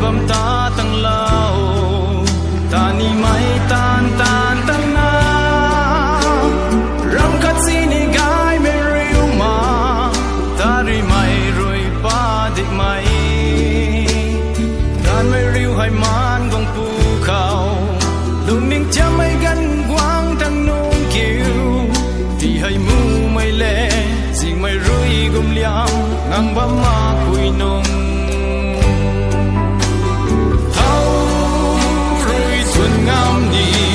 bam ta tang lao ta ni mai tan tan tang na ram khat si ni gai me riu ma ta ri mai roi pa dik mai dan me riu hai man gong pu khao lung ning cha mai gan quang tang nung kiu ti hai mu mai le sing mai rui gum liam ngang ba ma kui nong ngam ni